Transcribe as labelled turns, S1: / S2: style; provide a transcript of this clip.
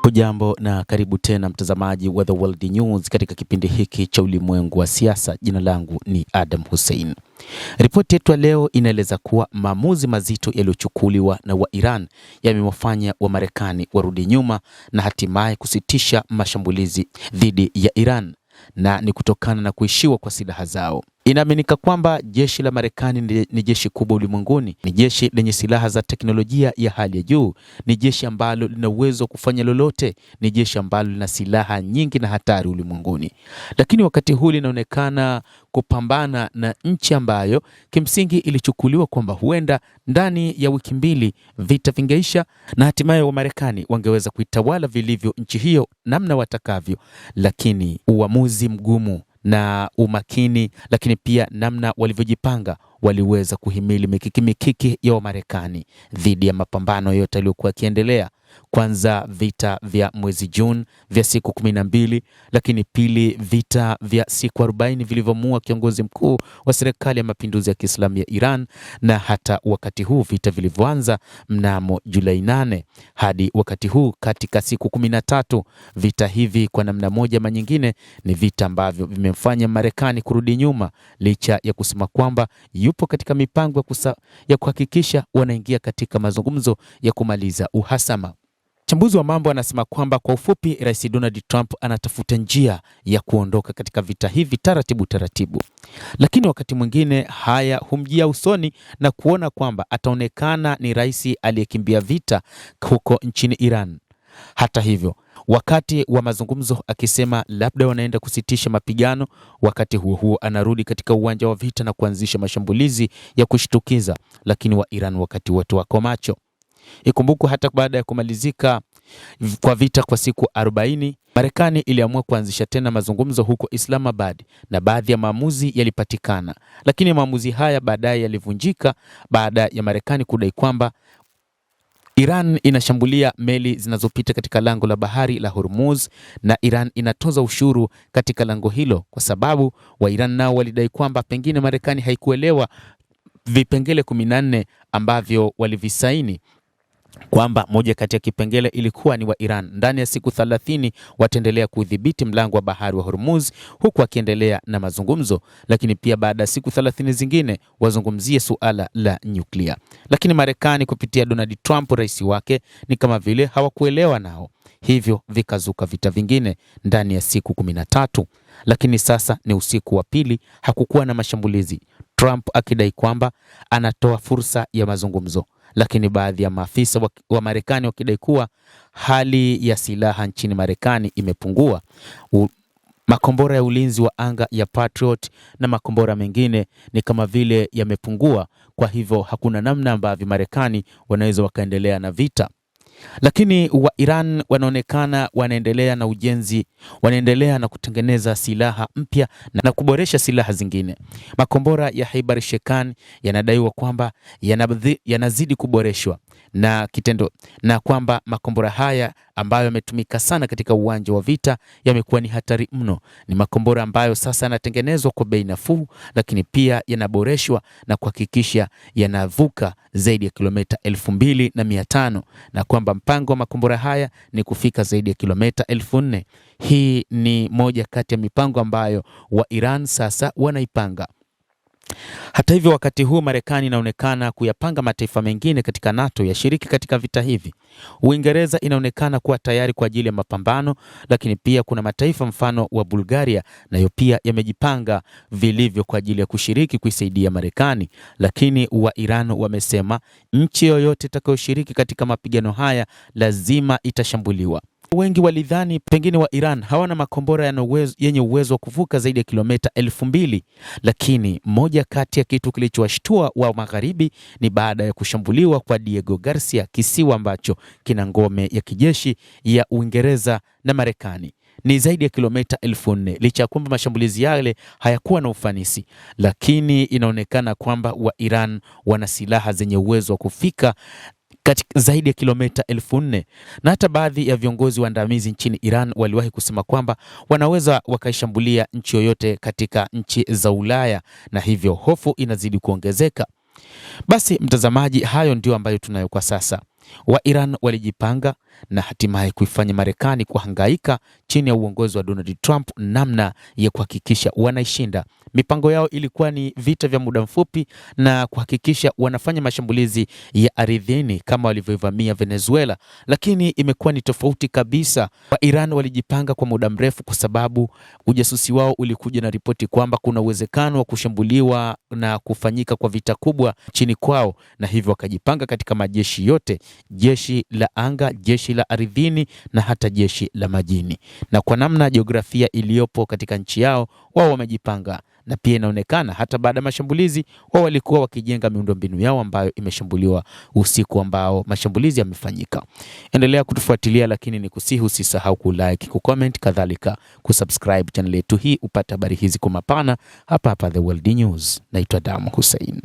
S1: Hujambo na karibu tena mtazamaji wa The World News katika kipindi hiki cha ulimwengu wa siasa. Jina langu ni Adam Hussein. Ripoti yetu leo inaeleza kuwa maamuzi mazito yaliyochukuliwa na wa Iran yamewafanya wa Marekani warudi nyuma na hatimaye kusitisha mashambulizi dhidi ya Iran, na ni kutokana na kuishiwa kwa silaha zao. Inaaminika kwamba jeshi la Marekani ni jeshi kubwa ulimwenguni, ni jeshi lenye silaha za teknolojia ya hali ya juu, ni jeshi ambalo lina uwezo wa kufanya lolote, ni jeshi ambalo lina silaha nyingi na hatari ulimwenguni. Lakini wakati huu linaonekana kupambana na nchi ambayo kimsingi ilichukuliwa kwamba huenda ndani ya wiki mbili vita vingeisha na hatimaye wa Marekani wangeweza kuitawala vilivyo nchi hiyo namna watakavyo, lakini uamuzi mgumu na umakini, lakini pia namna walivyojipanga, waliweza kuhimili mikiki ya Wamarekani dhidi ya mapambano yote yaliyokuwa yakiendelea. Kwanza vita vya mwezi Juni vya siku 12, lakini pili vita vya siku 40 vilivyomuua kiongozi mkuu wa serikali ya mapinduzi ya Kiislamu ya Iran, na hata wakati huu vita vilivyoanza mnamo Julai 8 hadi wakati huu katika siku 13. Vita hivi kwa namna moja ama nyingine ni vita ambavyo vimemfanya Marekani kurudi nyuma, licha ya kusema kwamba yupo katika mipango ya kuhakikisha wanaingia katika mazungumzo ya kumaliza uhasama. Mchambuzi wa mambo anasema kwamba kwa ufupi, Rais Donald Trump anatafuta njia ya kuondoka katika vita hivi taratibu taratibu, lakini wakati mwingine haya humjia usoni na kuona kwamba ataonekana ni rais aliyekimbia vita huko nchini Iran. Hata hivyo, wakati wa mazungumzo akisema labda wanaenda kusitisha mapigano, wakati huo anarudi katika uwanja wa vita na kuanzisha mashambulizi ya kushtukiza, lakini wa Iran wakati wote wako macho. Ikumbukwe hata baada ya kumalizika kwa vita kwa siku 40, Marekani iliamua kuanzisha tena mazungumzo huko Islamabad na baadhi ya maamuzi yalipatikana, lakini maamuzi haya baadaye yalivunjika baada ya Marekani kudai kwamba Iran inashambulia meli zinazopita katika lango la bahari la Hormuz na Iran inatoza ushuru katika lango hilo, kwa sababu wa Iran nao walidai kwamba pengine Marekani haikuelewa vipengele 14 ambavyo walivisaini, kwamba moja kati ya kipengele ilikuwa ni wa Iran ndani ya siku 30 wataendelea kudhibiti mlango wa bahari wa Hormuz, huku akiendelea na mazungumzo, lakini pia baada ya siku 30 zingine wazungumzie suala la nyuklia. Lakini Marekani kupitia Donald Trump, rais wake, ni kama vile hawakuelewa nao, hivyo vikazuka vita vingine ndani ya siku 13. Lakini sasa ni usiku wa pili, hakukuwa na mashambulizi, Trump akidai kwamba anatoa fursa ya mazungumzo, lakini baadhi ya maafisa wa Marekani wakidai kuwa hali ya silaha nchini Marekani imepungua. Makombora ya ulinzi wa anga ya Patriot na makombora mengine ni kama vile yamepungua, kwa hivyo hakuna namna ambavyo Marekani wanaweza wakaendelea na vita. Lakini wa Iran wanaonekana wanaendelea na ujenzi, wanaendelea na kutengeneza silaha mpya na kuboresha silaha zingine. Makombora ya Haibar Shekan yanadaiwa kwamba yanazidi kuboreshwa na kitendo, na kwamba makombora haya ambayo yametumika sana katika uwanja wa vita yamekuwa ni hatari mno. Ni makombora ambayo sasa yanatengenezwa kwa bei nafuu, lakini pia yanaboreshwa na kuhakikisha yanavuka zaidi ya kilomita 2500, na kwamba mpango wa makombora haya ni kufika zaidi ya kilomita 4000. Hii ni moja kati ya mipango ambayo wa Iran sasa wanaipanga. Hata hivyo, wakati huu Marekani inaonekana kuyapanga mataifa mengine katika NATO yashiriki katika vita hivi. Uingereza inaonekana kuwa tayari kwa ajili ya mapambano, lakini pia kuna mataifa mfano wa Bulgaria nayo pia yamejipanga vilivyo kwa ajili ya kushiriki kuisaidia Marekani. Lakini wa Iran wamesema nchi yoyote itakayoshiriki katika mapigano haya lazima itashambuliwa. Wengi walidhani pengine wa Iran hawana makombora yenye uwezo wa kuvuka zaidi ya kilomita 2000, lakini moja kati ya kitu kilichowashtua wa magharibi ni baada ya kushambuliwa kwa Diego Garcia, kisiwa ambacho kina ngome ya kijeshi ya Uingereza na Marekani. Ni zaidi ya kilomita 4000. Licha ya kwamba mashambulizi yale hayakuwa na ufanisi, lakini inaonekana kwamba wa Iran wana silaha zenye uwezo wa kufika zaidi ya kilomita 4000, na hata baadhi ya viongozi waandamizi nchini Iran waliwahi kusema kwamba wanaweza wakaishambulia nchi yoyote katika nchi za Ulaya, na hivyo hofu inazidi kuongezeka. Basi mtazamaji, hayo ndio ambayo tunayo kwa sasa. Wa Iran walijipanga na hatimaye kuifanya Marekani kuhangaika chini ya uongozi wa Donald Trump namna ya kuhakikisha wanaishinda. Mipango yao ilikuwa ni vita vya muda mfupi na kuhakikisha wanafanya mashambulizi ya ardhini kama walivyovamia Venezuela, lakini imekuwa ni tofauti kabisa. Wa Iran walijipanga kwa muda mrefu kwa sababu ujasusi wao ulikuja na ripoti kwamba kuna uwezekano wa kushambuliwa na kufanyika kwa vita kubwa chini kwao, na hivyo wakajipanga katika majeshi yote, jeshi la anga, jeshi la ardhini na hata jeshi la majini. Na kwa namna jiografia iliyopo katika nchi yao, wao wamejipanga, na pia inaonekana hata baada ya mashambulizi wao walikuwa wakijenga miundombinu yao ambayo imeshambuliwa usiku ambao mashambulizi yamefanyika. Endelea kutufuatilia, lakini ni kusihi usisahau kulike, kucomment, kadhalika kusubscribe channel yetu hii upate habari hizi kwa mapana hapa The World News. Naitwa Adam Hussein.